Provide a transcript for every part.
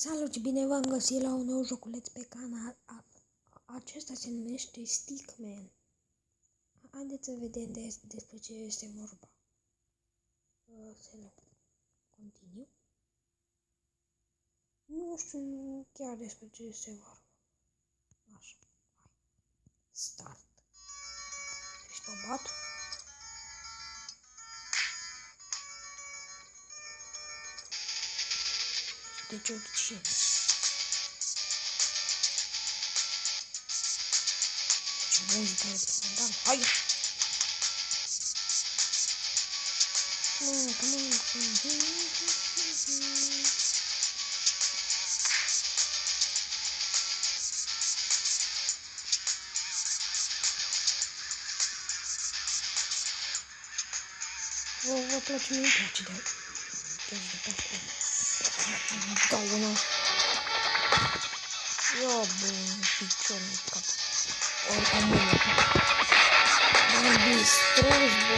Salut și bine v-am găsit la un nou joculeț pe canal. Acesta se numește Stickman. Haideți să vedem despre ce este vorba. Să nu continuu. Nu știu chiar despre ce este vorba. Așa. Hai. Start. Ești tobat? Deci o cine? Ce muzică e prezentat? Hai! Come on. Vă place, nu-mi place de pe acolo. Dau una. Ia bun, picior în cap. O mână. Bă, distrus, bă.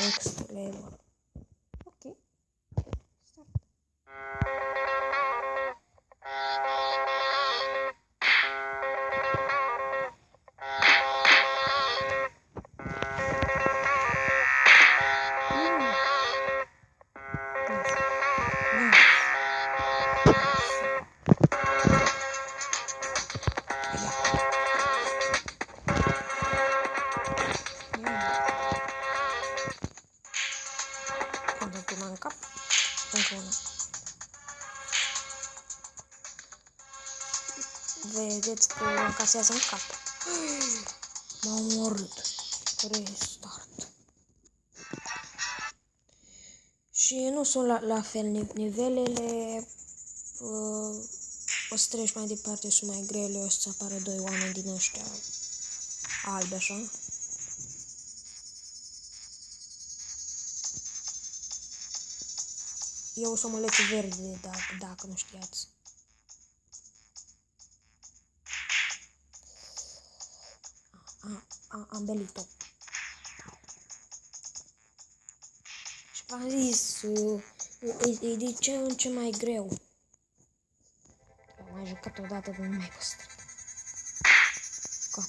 Next level. Ok. Start. În cap. Încă una. Vedeți că îl încasează în cap. M-a omorât. Restart. Și nu sunt la fel nivelele. O să treci mai departe, sunt mai grele. O să apară doi oameni din ăștia albi, așa. Eu o să mă lece verde, dacă nu știați. Am belit-o. Și v-am zis, e de ce în ce mai greu. Am mai jucat odată, dar nu mai păstră. Cap.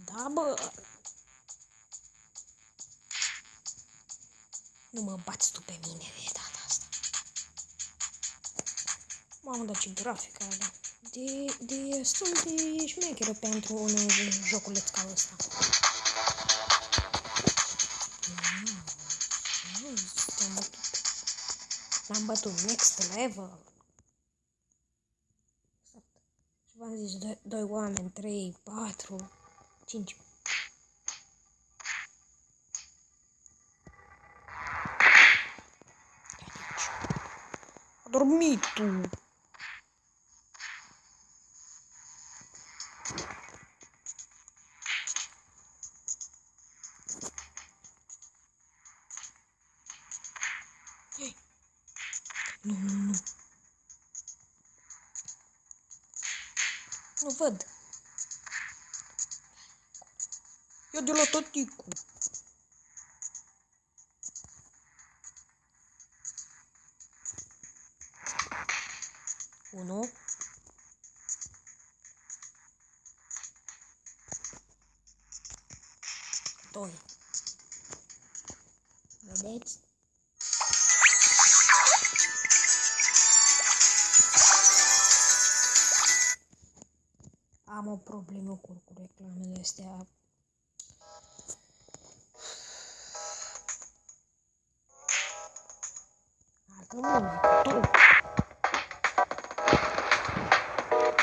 Da, bă! Nu mă bați tu pe mine de data asta. Mamă, dar ce grafică alea. Destul de șmecheră pentru un joculeț ca ăsta. L-am bătut next level. Și v-am zis, 2 oameni, 3, 4, 5. A dormit tu. Nu. Nu văd. Eu de la tăticu. Unu. Doi. Vedeți? Am o problemă cu reclamele astea. Altă muzică, tu!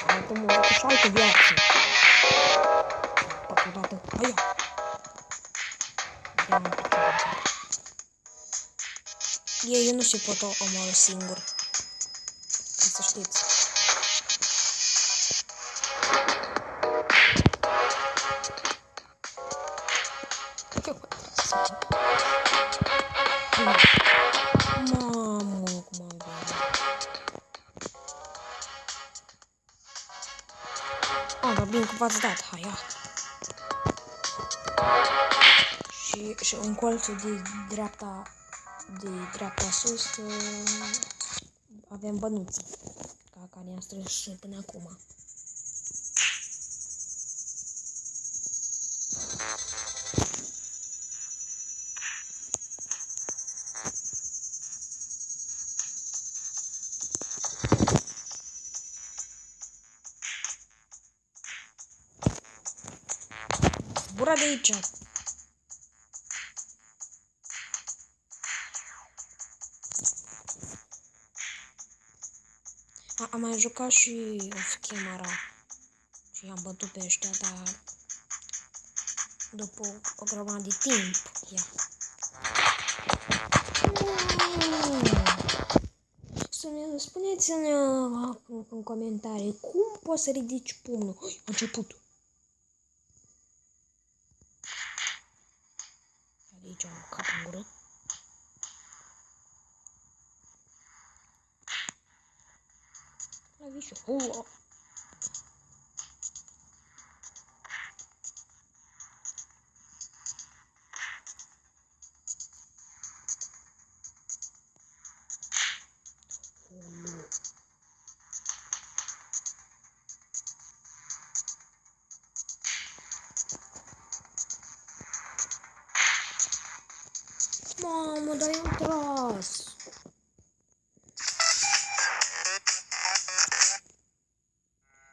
Altă muzică și altă viață. Poate odată, aia! Ei nu se pot omorâ singur. Ca să știți. Mamă, cum am venit. Dar bine că v-ați dat, hai, ia. Și în colțul de dreapta sus avem bănuții, care i-am strâns până acum. Zbura de aici! Am mai jucat și off-camera și i-am bătut pe ăștia, dar după o grămadă de timp, ia. Spuneți-ne în comentarii cum poți să ridici pumnul. A început. De aici am cap în gură. La vișu. Mamă, dar i-am tras.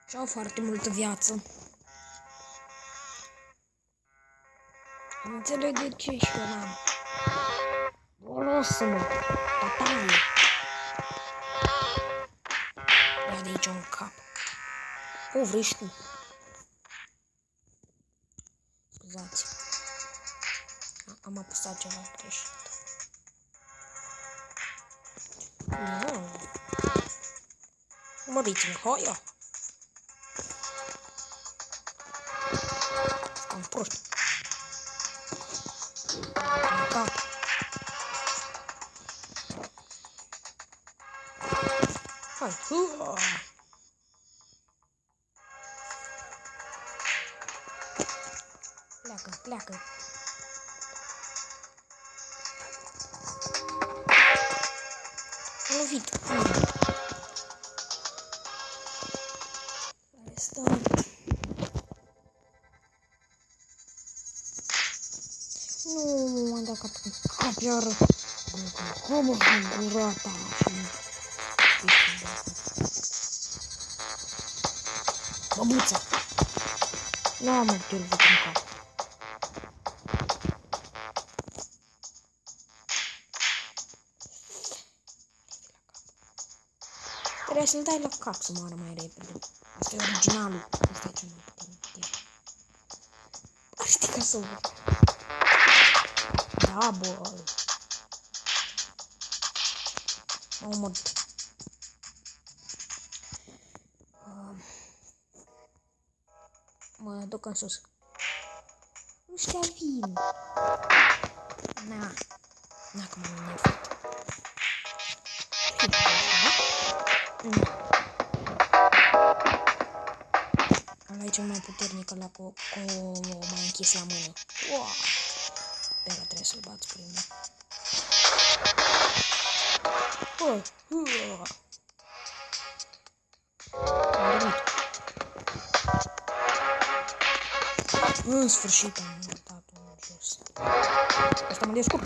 Și-au foarte multă viață. Nu înțeleg de ce și eu n-am. Lasă-mă, tataie. Ia de aici un cap. O, vrei și tu. Scuzați. Am apăsat ceva greșit. Nu. Măriți-mă, hoia. Am prost. În cap. Hai, pleacă, pleacă. Am lovit. Stăm. Nu, am dat cap în cap, iară. Cum în gurata. Băbuța. Nu am lovit în cap. Trebuie să-l dai la cap să moară mai repede. Asta e originalul. Asta e cel mai puternic. Ar ști ca să văd. Da, bă. Mă omor. Mă duc în sus. Ăștia vin. Na. Na, că m-am enervat. Ăla e cel mai puternic, ăla cu mai închis la mână. Wow. Pe ăla trebuie să-l bați primul. Am dormit. În sfârșit am dat unul jos. Asta mă descurc.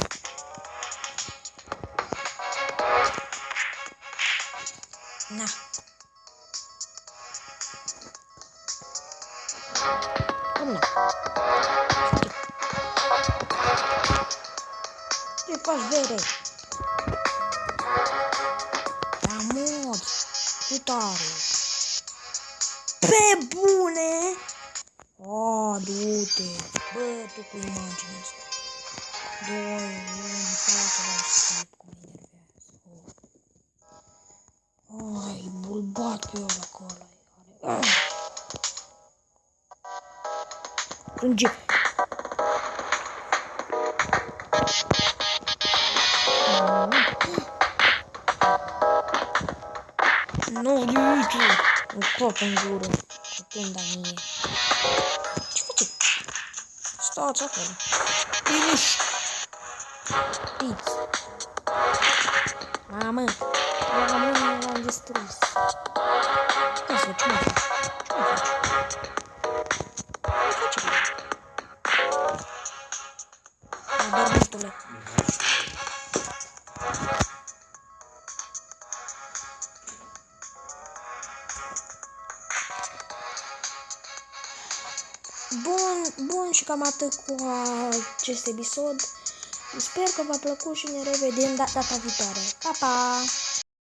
Na. Cum nu? Ce faci, vere? Da, mod. Cu tare. Pe bune? O, du-te. Bă, tu cu imaginea asta. 2, 1, față la skip, cum mă enervează. Ai, bulbat pe ăla că ăla are. Crânge. Un crop în gură. Cu tunda mie. Ce face? Stați acolo. Liniști. Piți. Mamă. L-am distrus. Ce faci? Ce mai faci? Ce mai faci? Ce faci? Bărbitule. Bun, și cam atât cu acest episod. Sper că v-a plăcut și ne revedem data viitoare. Pa, pa!